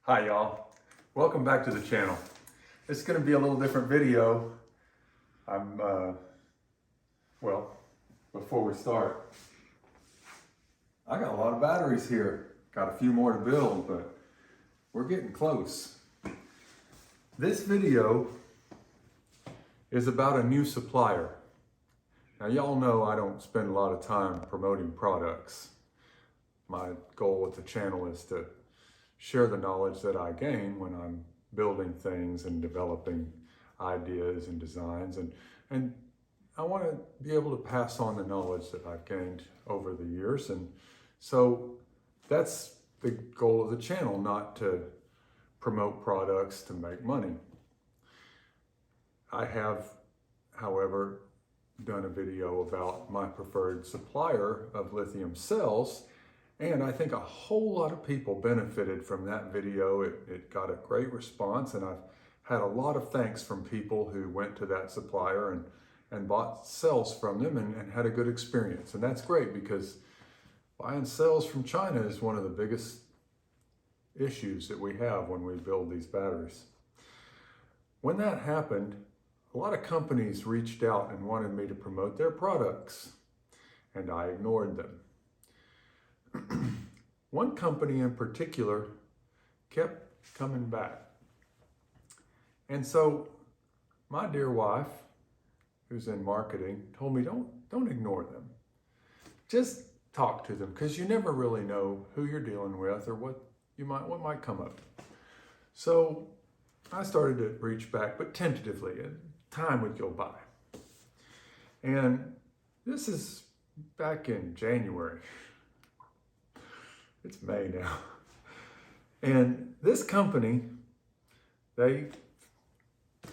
Hi y'all, welcome back to the channel. It's going to be a little different video. Before we start, I got a lot of batteries here. Got a few more to build, but we're getting close. This video is about a new supplier. Now y'all know I don't spend a lot of time promoting products. My goal with the channel is to share the knowledge that I gain when I'm building things and developing ideas and designs, and I want to be able to pass on the knowledge that I've gained over the years. And so that's the goal of the channel, not to promote products to make money. I have, however, done a video about my preferred supplier of lithium cells, and I think a whole lot of people benefited from that video. It got a great response, and I've had a lot of thanks from people who went to that supplier and bought cells from them and had a good experience. And that's great, because buying cells from China is one of the biggest issues that we have when we build these batteries. When that happened, a lot of companies reached out and wanted me to promote their products, and I ignored them. One company in particular kept coming back. And so my dear wife, who's in marketing, told me, don't ignore them. Just talk to them, because you never really know who you're dealing with or what might come up. So I started to reach back, but tentatively, and time would go by. And this is back in January. It's May now. And this company, they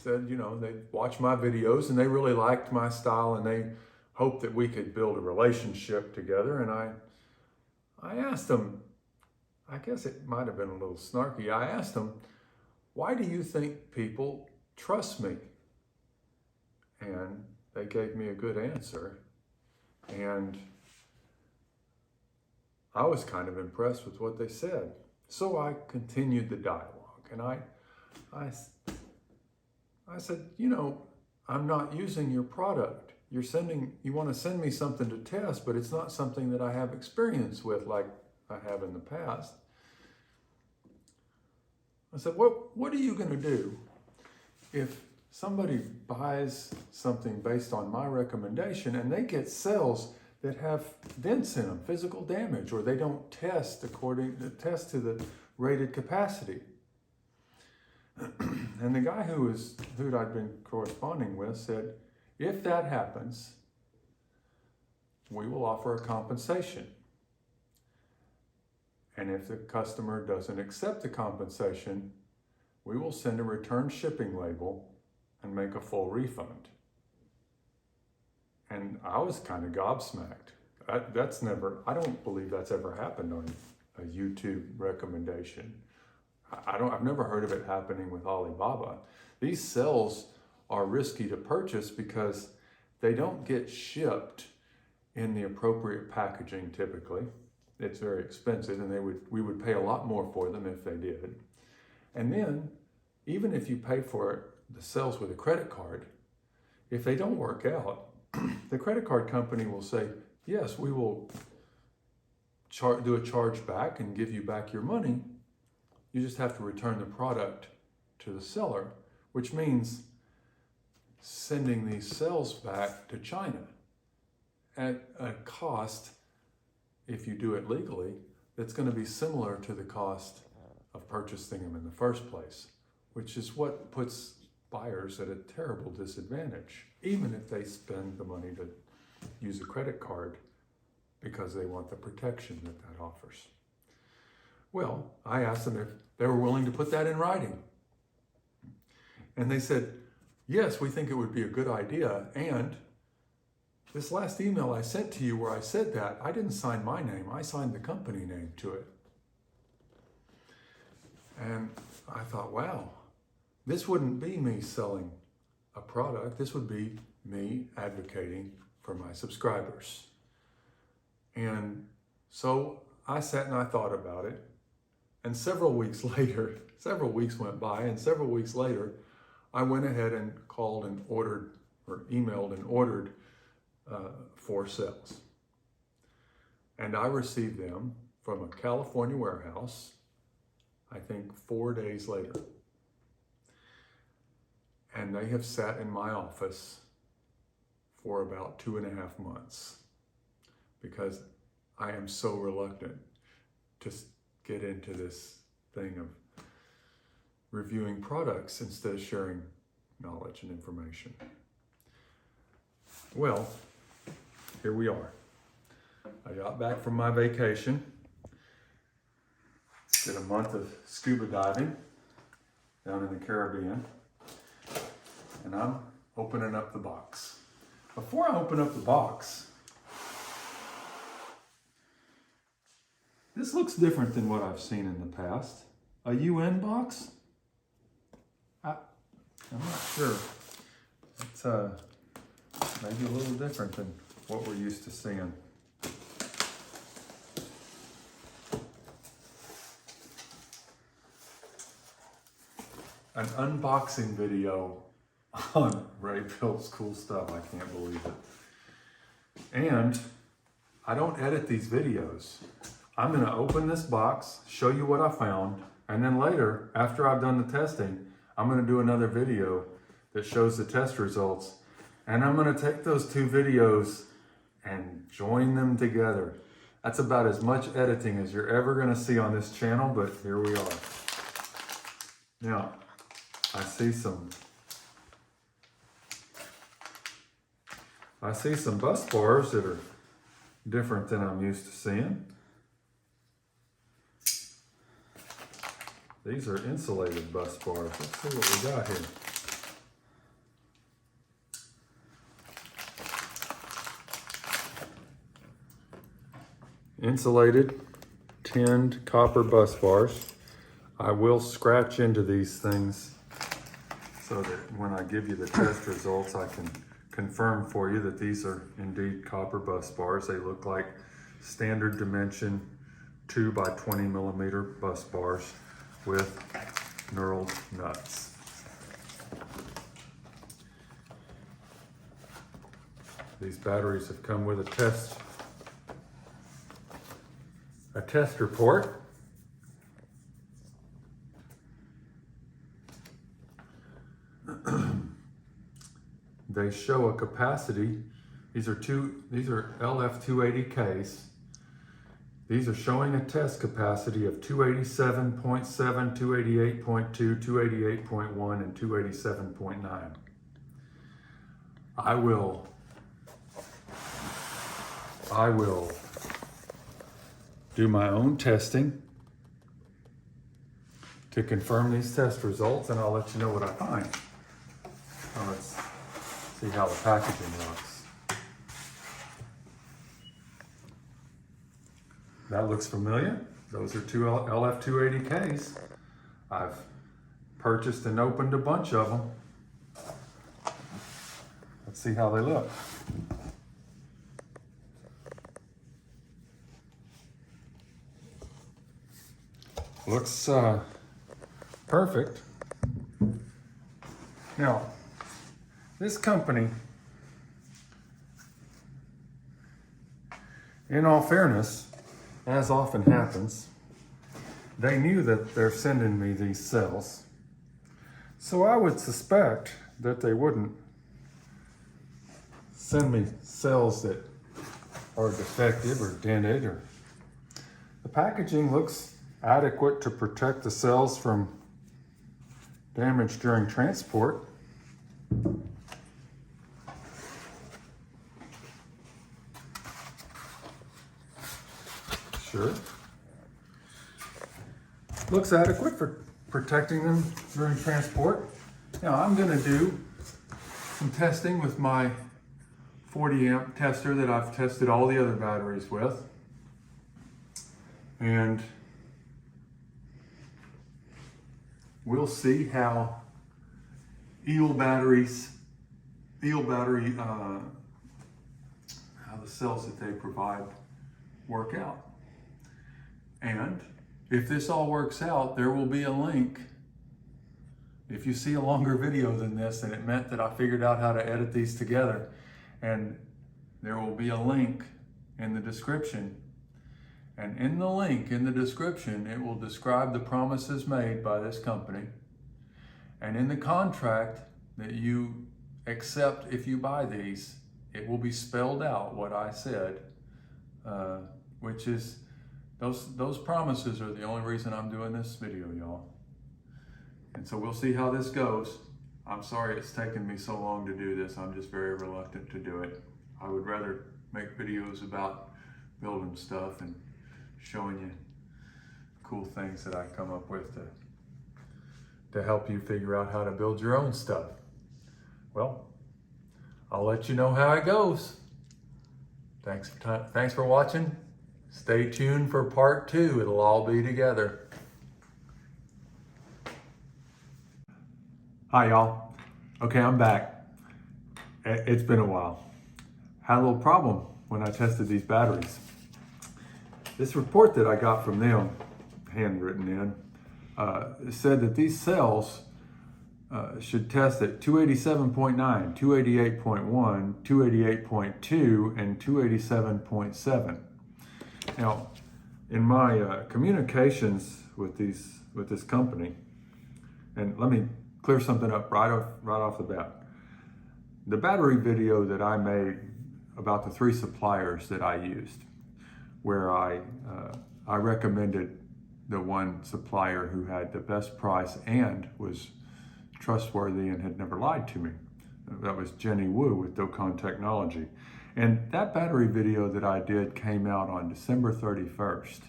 said, they watched my videos and they really liked my style, and they hoped that we could build a relationship together. And I asked them, I guess it might have been a little snarky, I asked them, why do you think people trust me? And they gave me a good answer. And I was kind of impressed with what they said. So I continued the dialogue, and I said, I'm not using your product. You want to send me something to test, but it's not something that I have experience with like I have in the past. I said, what are you going to do if somebody buys something based on my recommendation and they get cells that have dents in them, physical damage, or they don't test to the rated capacity? And the guy who I'd been corresponding with said, if that happens, we will offer a compensation. And if the customer doesn't accept the compensation, we will send a return shipping label and make a full refund. And I was kind of gobsmacked. I don't believe that's ever happened on a YouTube recommendation. I've never heard of it happening with Alibaba. These cells are risky to purchase because they don't get shipped in the appropriate packaging typically. It's very expensive, and we would pay a lot more for them if they did. And then, even if you pay for the cells with a credit card, if they don't work out, the credit card company will say, yes, we will do a charge back and give you back your money. You just have to return the product to the seller, which means sending these cells back to China at a cost, if you do it legally, that's going to be similar to the cost of purchasing them in the first place, which is what puts buyers at a terrible disadvantage, even if they spend the money to use a credit card because they want the protection that offers. Well, I asked them if they were willing to put that in writing. And they said, yes, we think it would be a good idea. And this last email I sent to you where I said that, I didn't sign my name, I signed the company name to it. And I thought, wow, this wouldn't be me selling a product, this would be me advocating for my subscribers. And so I sat and I thought about it, And several weeks later, several weeks went by, and several weeks later, I went ahead and called and ordered, or emailed and ordered 4 cells. And I received them from a California warehouse, I think 4 days later. And they have sat in my office for about 2.5 months because I am so reluctant to get into this thing of reviewing products instead of sharing knowledge and information. Well, here we are. I got back from my vacation, did a month of scuba diving down in the Caribbean, and I'm opening up the box. Before I open up the box, this looks different than what I've seen in the past. A UN box? I'm not sure. It's maybe a little different than what we're used to seeing. An unboxing video on Ray Phil's cool stuff. I can't believe it. And I don't edit these videos. I'm gonna open this box, show you what I found, and then later, after I've done the testing, I'm gonna do another video that shows the test results. And I'm gonna take those 2 videos and join them together. That's about as much editing as you're ever gonna see on this channel, but here we are. Now, I see some bus bars that are different than I'm used to seeing. These are insulated bus bars. Let's see what we got here. Insulated, tinned copper bus bars. I will scratch into these things so that when I give you the test results, I can confirm for you that these are indeed copper bus bars. They look like standard dimension 2 by 20 millimeter bus bars with knurled nuts. These batteries have come with a test report. They show a capacity. These are LF280Ks. These are showing a test capacity of 287.7, 288.2, 288.1, and 287.9. I will do my own testing to confirm these test results, and I'll let you know what I find. Now let's see how the packaging looks. That looks familiar. Those are 2 LF280Ks. I've purchased and opened a bunch of them. Let's see how they look. Looks perfect. Now, this company, in all fairness, as often happens, they knew that they're sending me these cells. So I would suspect that they wouldn't send me cells that are defective or dented. Or the packaging looks adequate to protect the cells from damage during transport. Sure. Looks adequate for protecting them during transport. Now I'm going to do some testing with my 40 amp tester that I've tested all the other batteries with. And we'll see how EEL battery, how the cells that they provide work out. And if this all works out, there will be a link. If you see a longer video than this, then it meant that I figured out how to edit these together. And there will be a link in the description. And in the link in the description, it will describe the promises made by this company. And in the contract that you accept if you buy these, it will be spelled out what I said, which is those promises are the only reason I'm doing this video, y'all. And so we'll see how this goes. I'm sorry it's taken me so long to do this. I'm just very reluctant to do it. I would rather make videos about building stuff and showing you cool things that I come up with to help you figure out how to build your own stuff. Well, I'll let you know how it goes. Thanks for watching. Stay tuned for part 2. It'll all be together. Hi y'all. Okay, I'm back. It's been a while. Had a little problem when I tested these batteries. This report that I got from them, handwritten in, said that these cells should test at 287.9, 288.1, 288.2, and 287.7. Now, in my communications with this company, and let me clear something up right off the bat. The battery video that I made about the 3 suppliers that I used, where I recommended the one supplier who had the best price and was trustworthy and had never lied to me. That was Jenny Wu with Docon Technology. And that battery video that I did came out on December 31st.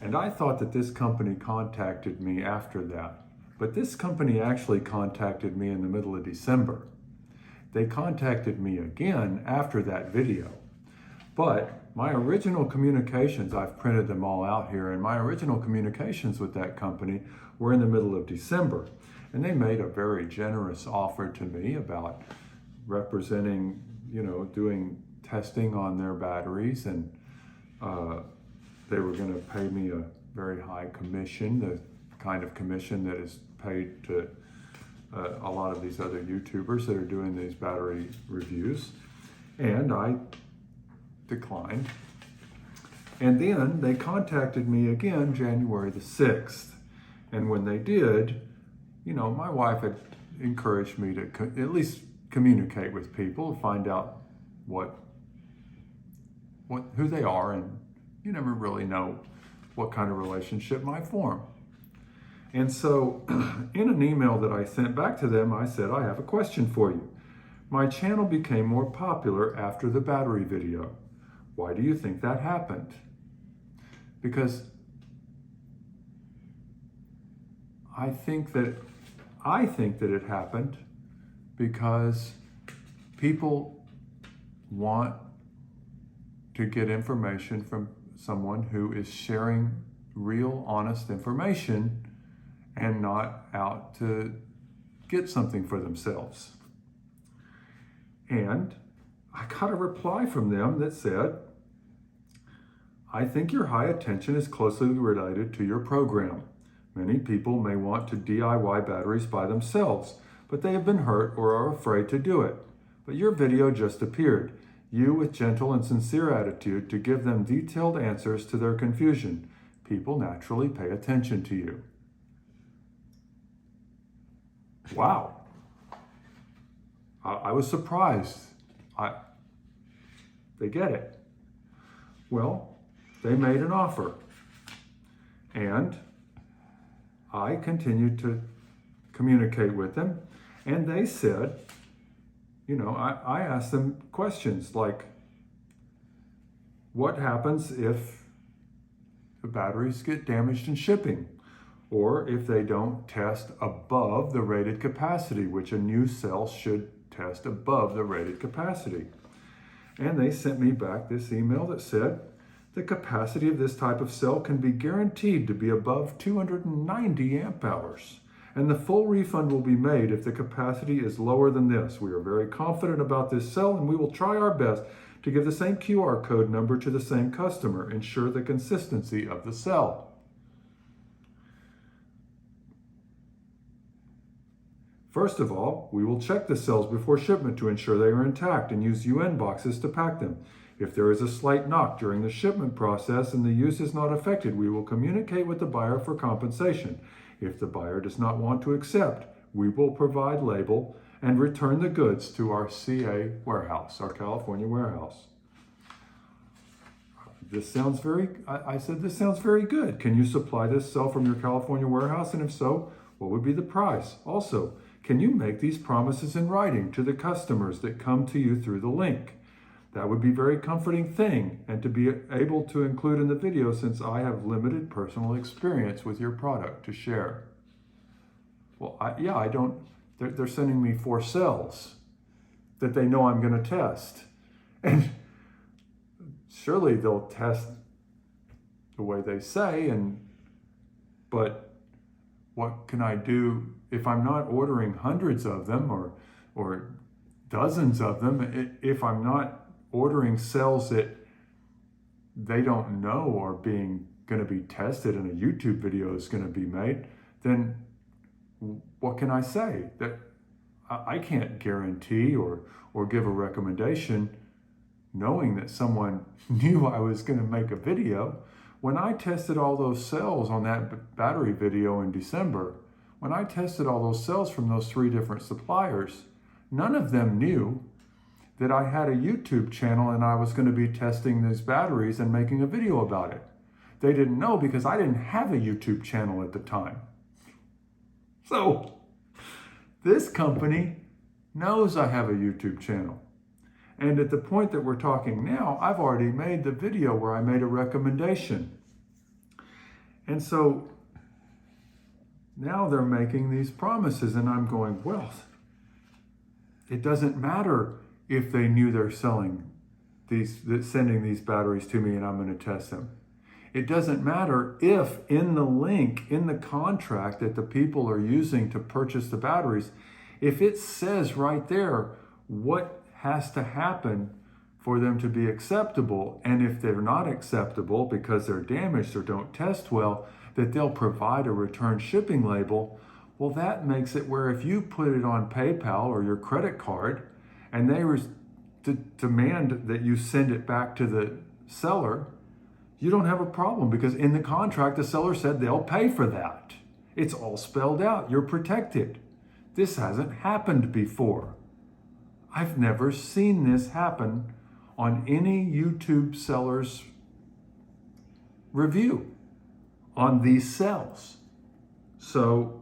And I thought that this company contacted me after that. But this company actually contacted me in the middle of December. They contacted me again after that video. But my original communications, I've printed them all out here, and my original communications with that company were in the middle of December. And they made a very generous offer to me about representing, doing testing on their batteries, and they were going to pay me a very high commission, the kind of commission that is paid to a lot of these other YouTubers that are doing these battery reviews. And I declined. And then they contacted me again January the 6th. And when they did, my wife had encouraged me to at least communicate with people, find out who they are, and you never really know what kind of relationship might form. And so in an email that I sent back to them, I said, I have a question for you. My channel became more popular after the battery video. Why do you think that happened? Because I think that it happened because people want to get information from someone who is sharing real, honest information and not out to get something for themselves. And I got a reply from them that said, I think your high attention is closely related to your program. Many people may want to DIY batteries by themselves, but they have been hurt or are afraid to do it. But your video just appeared. You with gentle and sincere attitude to give them detailed answers to their confusion. People naturally pay attention to you. Wow. I was surprised. They get it. Well, they made an offer. And I continued to communicate with them. And they said, I asked them questions like, what happens if the batteries get damaged in shipping? Or if they don't test above the rated capacity, which a new cell should test above the rated capacity. And they sent me back this email that said, the capacity of this type of cell can be guaranteed to be above 290 amp hours. And the full refund will be made if the capacity is lower than this. We are very confident about this cell, and we will try our best to give the same QR code number to the same customer, ensure the consistency of the cell. First of all, we will check the cells before shipment to ensure they are intact and use UN boxes to pack them. If there is a slight knock during the shipment process and the use is not affected, we will communicate with the buyer for compensation. If the buyer does not want to accept, we will provide label and return the goods to our CA warehouse, our California warehouse. This sounds I said, this sounds very good. Can you supply this cell from your California warehouse? And if so, what would be the price? Also, can you make these promises in writing to the customers that come to you through the link? That would be a very comforting thing and to be able to include in the video since I have limited personal experience with your product to share. Well, they're sending me 4 cells that they know I'm going to test. And surely they'll test the way they say, but what can I do if I'm not ordering hundreds of them or dozens of them? If I'm not ordering cells that they don't know are going to be tested and a YouTube video is going to be made, then what can I say? That I can't guarantee or give a recommendation knowing that someone knew I was going to make a video. When I tested all those cells on that battery video in December, when I tested all those cells from those 3 different suppliers, none of them knew that I had a YouTube channel and I was going to be testing these batteries and making a video about it. They didn't know because I didn't have a YouTube channel at the time. So this company knows I have a YouTube channel. And at the point that we're talking now, I've already made the video where I made a recommendation. And so now they're making these promises and I'm going, well, it doesn't matter if they knew they're sending these batteries to me and I'm going to test them. It doesn't matter if in the link, in the contract that the people are using to purchase the batteries, if it says right there what has to happen for them to be acceptable, and if they're not acceptable because they're damaged or don't test well, that they'll provide a return shipping label. Well, that makes it where if you put it on PayPal or your credit card and they demand that you send it back to the seller, you don't have a problem because in the contract, the seller said they'll pay for that. It's all spelled out. You're protected. This hasn't happened before. I've never seen this happen on any YouTube seller's review on these cells. So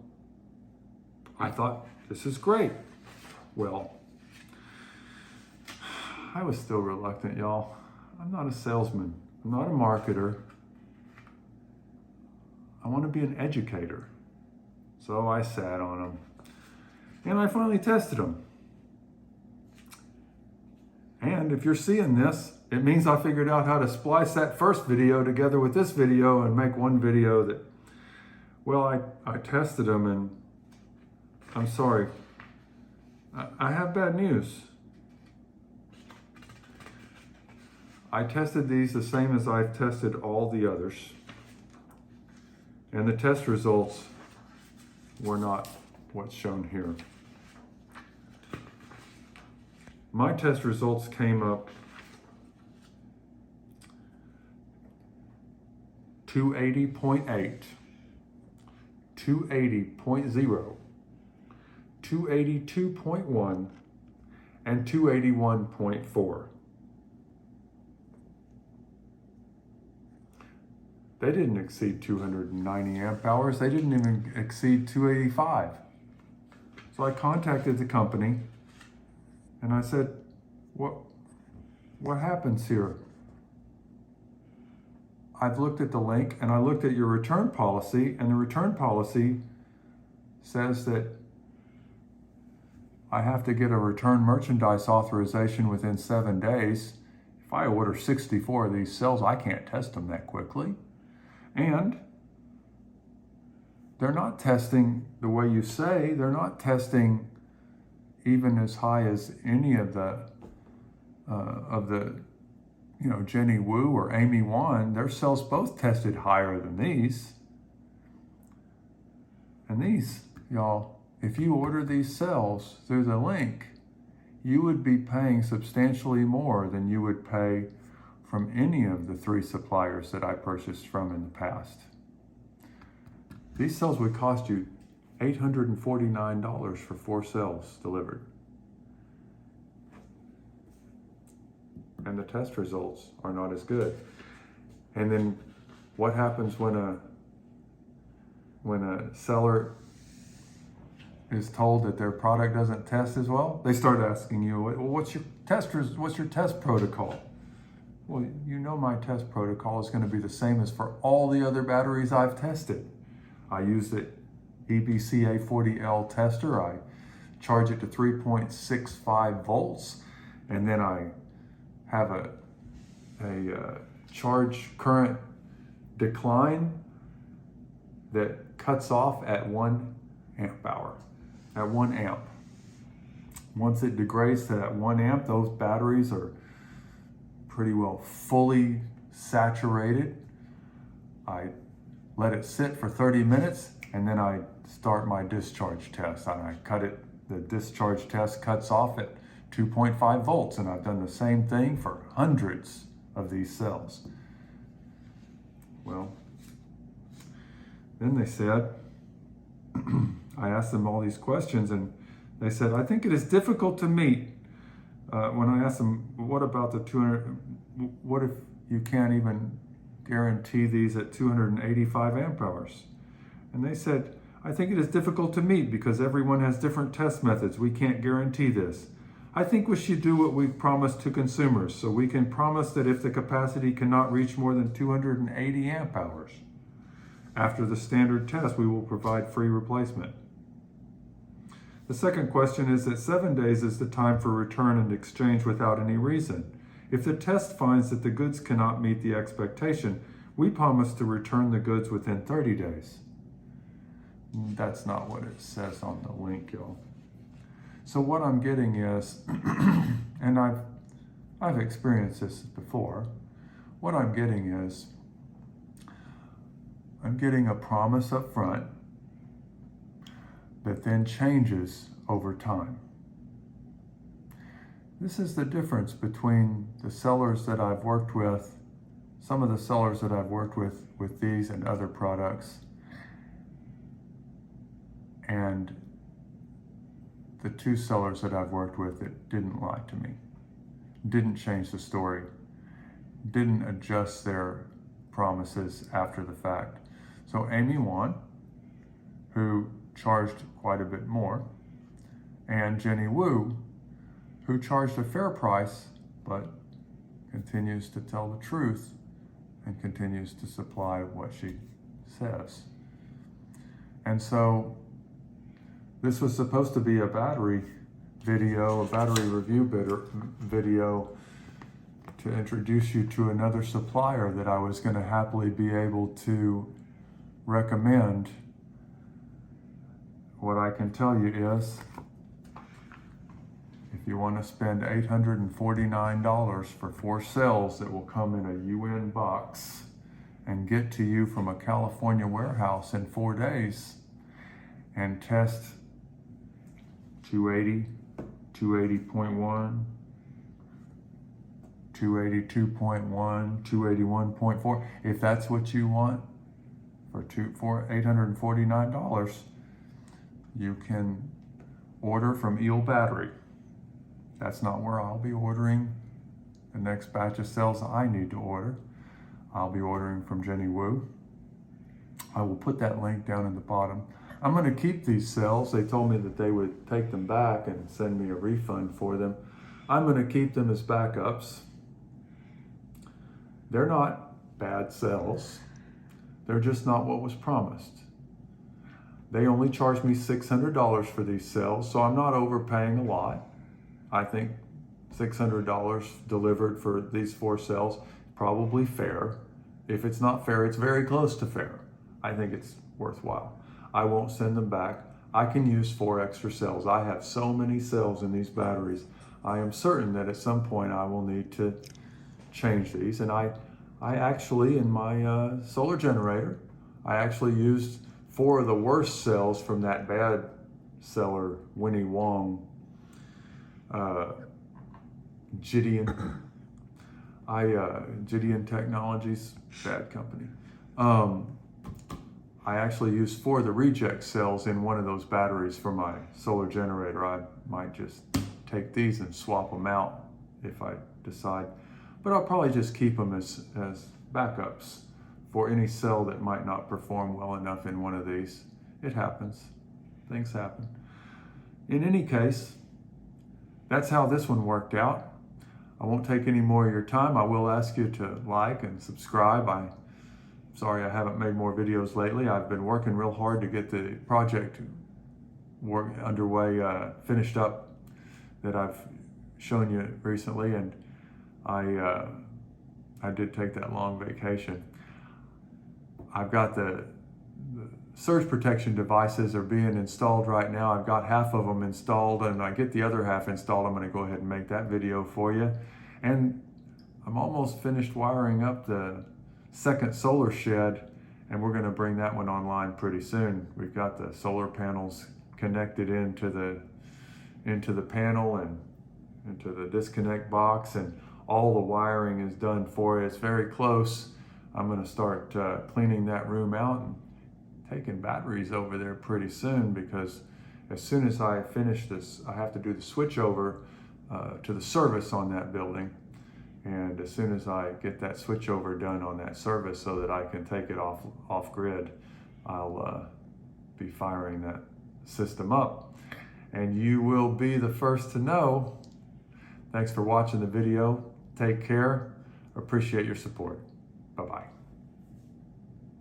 I thought, this is great. Well, I was still reluctant, y'all. I'm not a salesman. I'm not a marketer. I want to be an educator. So I sat on them. And I finally tested them. And if you're seeing this, it means I figured out how to splice that first video together with this video and make one video that, well, I tested them and I'm sorry. I have bad news. I tested these the same as I've tested all the others. And the test results were not what's shown here. My test results came up 280.8, 280.0, 282.1, and 281.4. They didn't exceed 290 amp hours. They didn't even exceed 285. So I contacted the company and I said, what happens here? I've looked at the link and I looked at your return policy, and the return policy says that I have to get a return merchandise authorization within 7 days. If I order 64 of these cells, I can't test them that quickly. And they're not testing the way you say. They're not testing even as high as any of the Jenny Wu or Amy Wan. Their cells both tested higher than these. And these, y'all, if you order these cells through the link, you would be paying substantially more than you would pay from any of the 3 suppliers that I purchased from in the past. These cells would cost you $849 for 4 cells delivered. And the test results are not as good. And then what happens when a seller is told that their product doesn't test as well? They start asking you, well, what's your test protocol? Well, you know my test protocol is going to be the same as for all the other batteries I've tested. I use the EBCA40L tester. I charge it to 3.65 volts, and then I have a charge current decline that cuts off at 1 amp hour, at 1 amp. Once it degrades to that 1 amp, those batteries are pretty well fully saturated. I let it sit for 30 minutes, and then I start my discharge test. And I cut it, the discharge test cuts off at 2.5 volts, and I've done the same thing for hundreds of these cells. Well, then they said, I asked them all these questions, and they said, I think it is difficult to meet. When I asked them, what about the 200, what if you can't even guarantee these at 285 amp hours? And they said, I think it is difficult to meet because everyone has different test methods. We can't guarantee this. I think we should do what we've promised to consumers. So we can promise that if the capacity cannot reach more than 280 amp hours, after the standard test, we will provide free replacement. The second question is that 7 days is the time for return and exchange without any reason. If the test finds that the goods cannot meet the expectation, we promise to return the goods within 30 days. That's not what it says on the link, y'all. So what I'm getting is, and I've experienced this before, what I'm getting is, I'm getting a promise up front that then changes over time. This is the difference between the sellers that I've worked with, some of the sellers that I've worked with these and other products, and the 2 sellers that I've worked with that didn't lie to me, didn't change the story, didn't adjust their promises after the fact. So Amy 1, who charged quite a bit more, and Jenny Wu, who charged a fair price, but continues to tell the truth and continues to supply what she says. And so this was supposed to be a battery video, a battery review video to introduce you to another supplier that I was going to happily be able to recommend. What I can tell you is, if you want to spend $849 for 4 cells that will come in a UN box and get to you from a California warehouse in 4 days and test 280, 280.1, 282.1, 281.4, if that's what you want for $849, you can order from EEL Battery. That's not where I'll be ordering the next batch of cells I need to order. I'll be ordering from Jenny Wu. I will put that link down in the bottom. I'm going to keep these cells. They told me that they would take them back and send me a refund for them. I'm going to keep them as backups. They're not bad cells. They're just not what was promised. They only charged me $600 for these cells, so I'm not overpaying a lot. I think $600 delivered for these 4 cells, probably fair. If it's not fair, it's very close to fair. I think it's worthwhile. I won't send them back. I can use 4 extra cells. I have so many cells in these batteries. I am certain that at some point I will need to change these. And I actually, in my solar generator, I actually used 4 of the worst cells from that bad seller, Winnie Wong, Gideon. Gideon Technologies, bad company. I actually use 4 of the reject cells in one of those batteries for my solar generator. I might just take these and swap them out if I decide. But I'll probably just keep them as backups for any cell that might not perform well enough in one of these. It happens. Things happen. In any case, that's how this one worked out. I won't take any more of your time. I will ask you to like and subscribe. I'm sorry I haven't made more videos lately. I've been working real hard to get the project underway, finished up, that I've shown you recently, and I did take that long vacation. I've got the surge protection devices are being installed right now. I've got half of them installed, and I get the other half installed. I'm going to go ahead and make that video for you. And I'm almost finished wiring up the second solar shed, and we're going to bring that one online pretty soon. We've got the solar panels connected into the panel and into the disconnect box, and all the wiring is done for it. It's very close. I'm going to start cleaning that room out and taking batteries over there pretty soon, because as soon as I finish this, I have to do the switch over to the service on that building. And as soon as I get that switch over done on that service so that I can take it off grid, I'll be firing that system up. And you will be the first to know. Thanks for watching the video. Take care. Appreciate your support. Bye-bye.